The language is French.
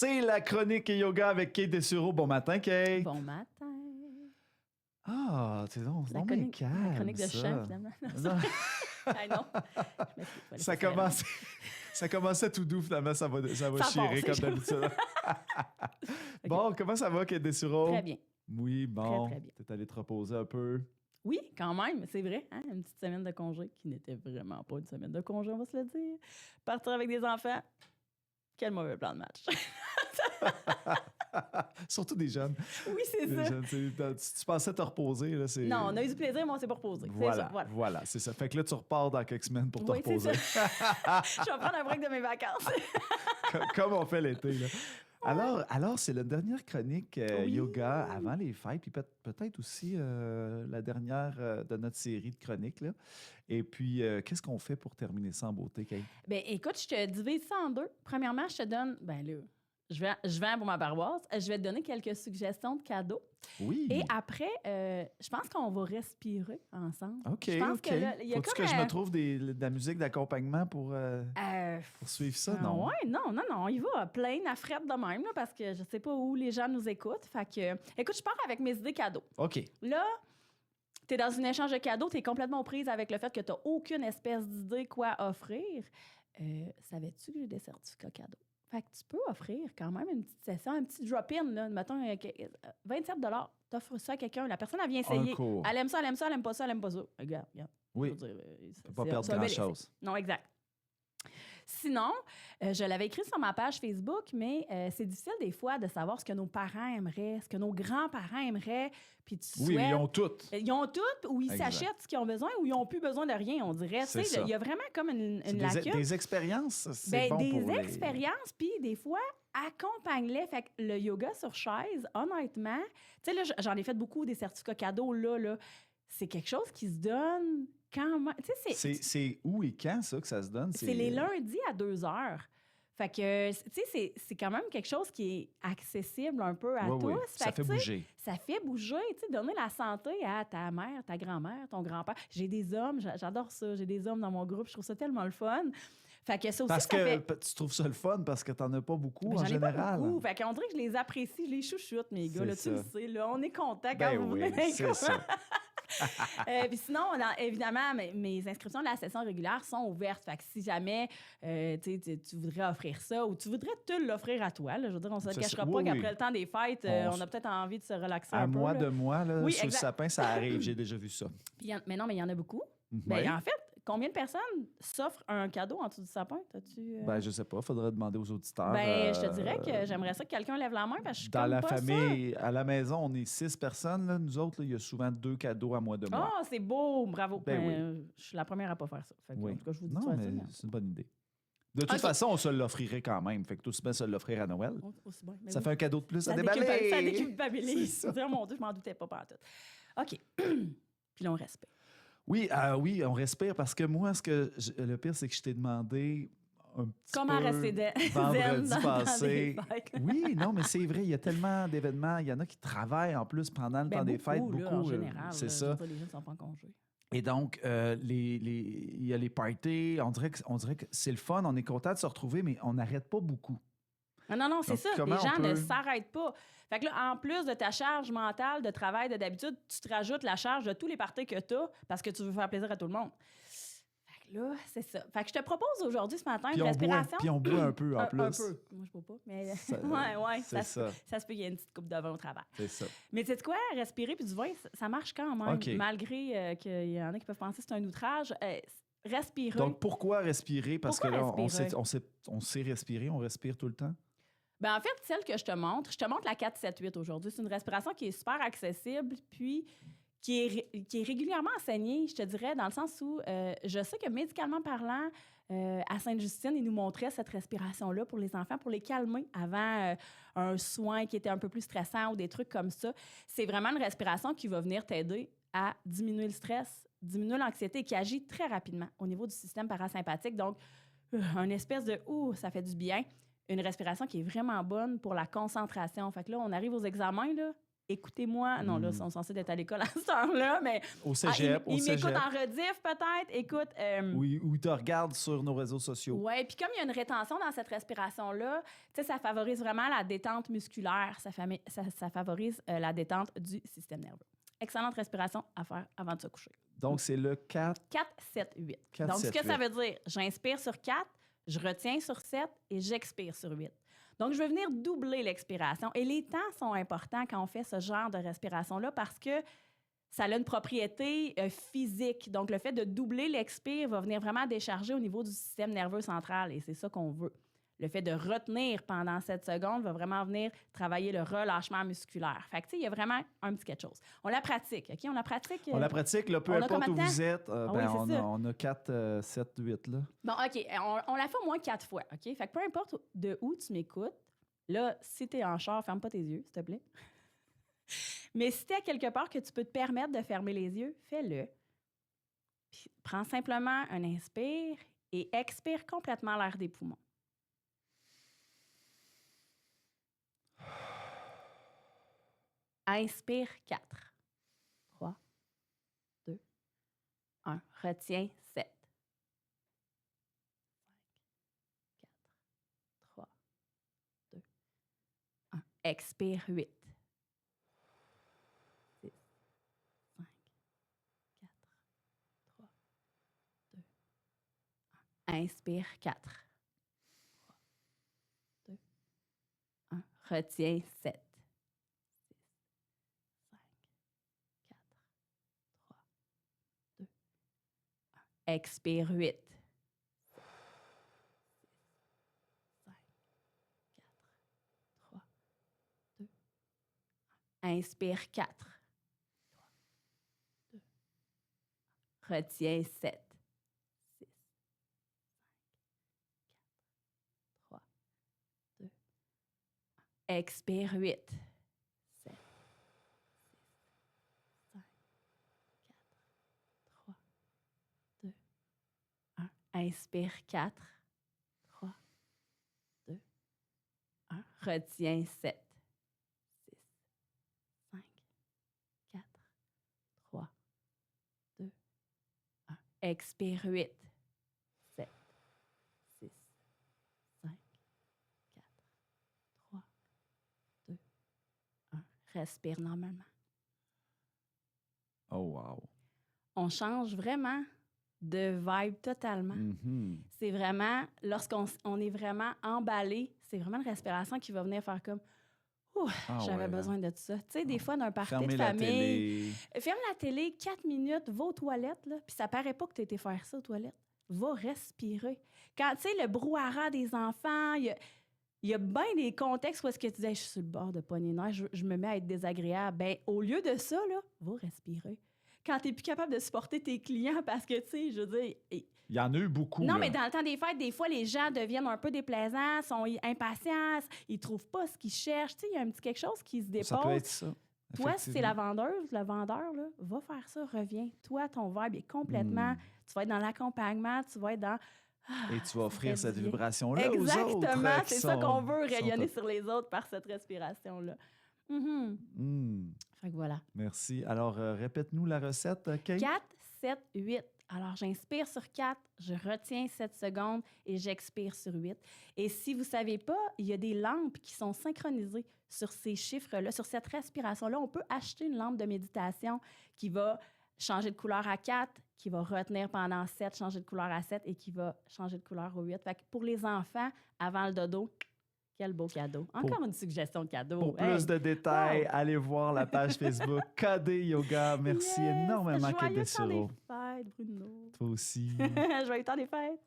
C'est la chronique yoga avec Kate Dessureau. Bon matin, Kate. Bon matin. Ah, c'est donc La bien calme, la chronique de ça. chien, finalement. Non. Ah non. Je m'excuse, faut Ça laisser faire. commençait, ça commençait tout doux, finalement, ça va Ça chirer passe, comme c'est d'habitude. Bon, comment ça va, Kate Dessureau? Très bien. Oui, bon. Très, très bien. T'es allé te reposer un peu. Oui, quand même, c'est vrai. Hein? Une petite semaine de congé qui n'était vraiment pas une semaine de congé, on va se le dire. Partir avec des enfants, quel mauvais plan de match. Surtout des jeunes. Oui, c'est Des ça. jeunes, tu pensais te reposer, là, c'est... Non, on a eu du plaisir, mais on s'est pas reposé. C'est Voilà, ça, voilà. voilà, c'est ça. Fait que là, tu repars dans quelques semaines pour te Oui, c'est reposer. ça. Je vais prendre un break de mes vacances. Comme on fait l'été, là. Alors, c'est la dernière chronique Oui. yoga avant les fêtes, puis peut-être aussi la dernière de notre série de chroniques, là. Et puis, qu'est-ce qu'on fait pour terminer ça en beauté, Kate? Ben, écoute, je te divise ça en deux. Premièrement, je te donne, ben là, je vends pour ma paroisse. Je vais te donner quelques suggestions de cadeaux. Oui. Et après, je pense qu'on va respirer ensemble. OK, Je pense OK. que là, il y a Faut-tu comme que je me trouve de la musique d'accompagnement pour suivre ça? Non. Ouais, non, il va plein à fret de même, là, parce que je sais pas où les gens nous écoutent. Fait que, écoute, je pars avec mes idées cadeaux. OK. Là, t'es dans une échange de cadeaux, t'es complètement prise avec le fait que t'as aucune espèce d'idée quoi offrir. Savais-tu que j'ai des certificats cadeaux? Fait que tu peux offrir quand même une petite session, un petit drop-in, là, mettons 27 t'offres ça à quelqu'un, la personne, elle vient essayer. Un cours. Elle aime ça, elle aime ça, elle aime pas ça, elle aime pas ça. Regarde. Oui. Je veux dire, Tu peux pas perdre c'est un bel grand-chose. essai. Non, exact. Sinon, je l'avais écrit sur ma page Facebook, mais c'est difficile des fois de savoir ce que nos parents aimeraient, ce que nos grands-parents aimeraient, puis tu Oui, mais souhaites... ils ont toutes. Ils ont tout, ou ils Exact. s'achètent ce qu'ils ont besoin, ou ils n'ont plus besoin de rien, on dirait. C'est Tu sais, ça. il y a vraiment comme une C'est lacune. des expériences, c'est Ben, bon des pour les- expériences, puis des fois, accompagne-les. Fait que le yoga sur chaise, honnêtement, tu sais, là, j'en ai fait beaucoup des certificats cadeaux, là. C'est quelque chose qui se donne quand même. Tu sais, C'est où et quand, ça, que ça se donne? c'est les lundis à 2h. Fait que, tu sais, c'est quand même quelque chose qui est accessible un peu à Oui, tous. oui, ça que, fait tu sais, bouger. Ça fait bouger, tu sais, donner la santé à ta mère, ta grand-mère, ton grand-père. J'ai des hommes, j'adore ça. J'ai des hommes dans mon groupe, je trouve ça tellement le fun. Fait que ça aussi, Parce ça que fait... tu trouves ça le fun parce que t'en as pas beaucoup Ben, en j'en ai pas général. beaucoup. Fait qu'on dirait que je les apprécie, je les chouchoute, mes gars. C'est Là, tu le ça. sais, là, on est content quand Ben vous oui, venez. c'est ça. Puis sinon, évidemment, mes inscriptions de la session régulière sont ouvertes. Fait que si jamais tu voudrais offrir ça ou tu voudrais te l'offrir à toi, là, je veux dire, on se le Ça, cachera oui, pas oui. qu'après le temps des fêtes, On on a peut-être envie de se relaxer À un peu. moi là. de moi, là, Oui, sur exact. le sapin, ça arrive. J'ai déjà vu ça. Puis mais non, mais il y en a beaucoup. Ouais. Ben, en fait, combien de personnes s'offrent un cadeau en dessous du sapin? T'as-tu, Ben, je sais pas. Faudrait demander aux auditeurs. je te dirais que j'aimerais ça que quelqu'un lève la main parce que je suis Dans comme la pas famille, à la maison, on est 6 personnes. Là. Nous autres, là, il y a souvent 2 cadeaux à moi de moi. Ah, c'est beau, bravo. Ben oui. Je suis la première à pas faire ça. Fait que, Oui. En tout cas, je vous dis Non, ça. mais c'est une bonne idée. De toute Ok. façon, on se l'offrirait quand même. Fait que tout aussi bien se l'offrir à Noël. Aussi bien. Mais Ça oui. fait un cadeau de plus à Ça déballer. déculpabilise. C'est ça. Dire, mon Dieu, je m'en doutais pas pantoute. OK. Puis là, on respecte. Oui, oui, on respire parce que moi, le pire, c'est que je t'ai demandé un petit Comment peu rester zen vendredi dans le temps passé. des fêtes? Oui, non, mais c'est vrai, il y a tellement d'événements. Il y en a qui travaillent en plus pendant le temps des fêtes. Beaucoup, là, en général. C'est là, ça. je veux dire, les gens ne sont pas en congé. Et donc, il y a les parties. On dirait que c'est le fun. On est content de se retrouver, mais on n'arrête pas beaucoup. Non, c'est Donc, ça. comment Les gens on peut- ne s'arrêtent pas. Fait que là, en plus de ta charge mentale de travail de d'habitude, tu te rajoutes la charge de tous les parties que tu as parce que tu veux faire plaisir à tout le monde. Fait que là, c'est ça. Fait que je te propose aujourd'hui, ce matin, Puis une on boit, respiration. puis on boit un peu en plus. Un peu. Moi, je bois pas. Mais Ça- ouais, c'est ça se peut qu'il y ait une petite coupe de vin au travail. C'est ça. Mais tu sais quoi? Respirer puis du vin, ça marche quand même. OK. Malgré qu'il y en a qui peuvent penser que c'est un outrage. Respirer. Donc, pourquoi respirer? Parce Pourquoi que là, respirer? on sait respirer, on respire tout le temps. Ben, en fait, celle que je te montre la 4-7-8 aujourd'hui. C'est une respiration qui est super accessible, puis qui est régulièrement enseignée, je te dirais, dans le sens où je sais que médicalement parlant, à Sainte-Justine, ils nous montraient cette respiration-là pour les enfants, pour les calmer avant un soin qui était un peu plus stressant ou des trucs comme ça. C'est vraiment une respiration qui va venir t'aider à diminuer le stress, diminuer l'anxiété et qui agit très rapidement au niveau du système parasympathique. Donc, un espèce de « ouh, ça fait du bien ». Une respiration qui est vraiment bonne pour la concentration. Fait que là, on arrive aux examens, là, écoutez-moi. Non, là, ils sont censés être à l'école à cette heure-là, mais Au cégep, ils m'écoutent en rediff, peut-être. Écoute. Oui, ou ils te regardent sur nos réseaux sociaux. Oui, puis comme il y a une rétention dans cette respiration-là, ça favorise vraiment la détente musculaire. Ça favorise la détente du système nerveux. Excellente respiration à faire avant de se coucher. Donc, c'est le 4. 4, 7, 8. 4, Donc, 7, ce que ça 8. veut dire, j'inspire sur 4, je retiens sur 7 et j'expire sur 8. Donc, je vais venir doubler l'expiration. Et les temps sont importants quand on fait ce genre de respiration-là parce que ça a une propriété physique. Donc, le fait de doubler l'expire va venir vraiment décharger au niveau du système nerveux central et c'est ça qu'on veut. Le fait de retenir pendant 7 secondes va vraiment venir travailler le relâchement musculaire. Fait que, tu sais, il y a vraiment un petit quelque chose. On la pratique, OK? On la pratique. On la pratique, là, peu importe où vous êtes. On a 4, 7, 8, là. Bon, OK. On la fait au moins 4 fois, OK? Fait que peu importe de où tu m'écoutes, là, si tu es en char, ferme pas tes yeux, s'il te plaît. Mais si tu es à quelque part que tu peux te permettre de fermer les yeux, fais-le. Puis prends simplement un inspire et expire complètement l'air des poumons. Inspire 4. 3, 2, 1. Retiens 7. 5, 4, 3, 2, 1. Expire 8. 6, 5, 4, 3, 2, 1. Inspire 4. 3, 2, 1. Retiens 7. Expire 8. 5, 4, 3, 2, 1. Inspire 4. 3, 2, 1. Retiens 7. 6, 5, 4, 3, 2, 1. Expire 8. 7, 6, 5, 4, 3, 2, 1. Inspire 4, 3, 2, 1. Retiens 7, 6, 5, 4, 3, 2, 1. Expire 8, 7, 6, 5, 4, 3, 2, 1. Respire normalement. Oh, wow. On change vraiment de vibe totalement. Mm-hmm. C'est vraiment, lorsqu'on est vraiment emballé, c'est vraiment une respiration qui va venir faire comme j'avais besoin de ça. Tu sais, des fois, d'un party Fermez de la famille. télé. Ferme la télé 4 minutes, va aux toilettes, là, puis ça paraît pas que tu as été faire ça aux toilettes. Va respirer. Quand, tu sais, le brouhaha des enfants, il y a bien des contextes où est-ce que tu dis je suis sur le bord de pogner nerf, je me mets à être désagréable. Ben, au lieu de ça, là, va respirer. Quand tu n'es plus capable de supporter tes clients parce que, tu sais, je veux dire... Il y en a eu beaucoup. Non, là. mais dans le temps des fêtes, des fois, les gens deviennent un peu déplaisants, sont impatients, ils trouvent pas ce qu'ils cherchent. Tu sais, il y a un petit quelque chose qui se dépose. Ça peut être ça. Toi, si c'est la vendeuse, le vendeur, là, va faire ça, reviens. Toi, ton vibe est complètement... Tu vas être dans l'accompagnement, tu vas être dans... Et tu vas offrir cette bien. vibration-là aux autres. Exactement, c'est ça qu'on veut, qui sont rayonner sur les autres par cette respiration-là. Mhm. Fait que voilà. Merci. Alors, répète-nous la recette, Kate. 4, 7, 8. Alors, j'inspire sur 4, je retiens 7 secondes et j'expire sur 8. Et si vous ne savez pas, il y a des lampes qui sont synchronisées sur ces chiffres-là, sur cette respiration-là. On peut acheter une lampe de méditation qui va changer de couleur à 4, qui va retenir pendant 7, changer de couleur à 7 et qui va changer de couleur au 8. Fait que pour les enfants, avant le dodo, quel beau cadeau. Encore une suggestion de cadeau. Pour plus de détails, allez voir la page Facebook KD Yoga. Merci énormément, Kate Dessureau. Joyeux temps des fêtes, Bruno. Toi aussi. Joyeux temps des fêtes.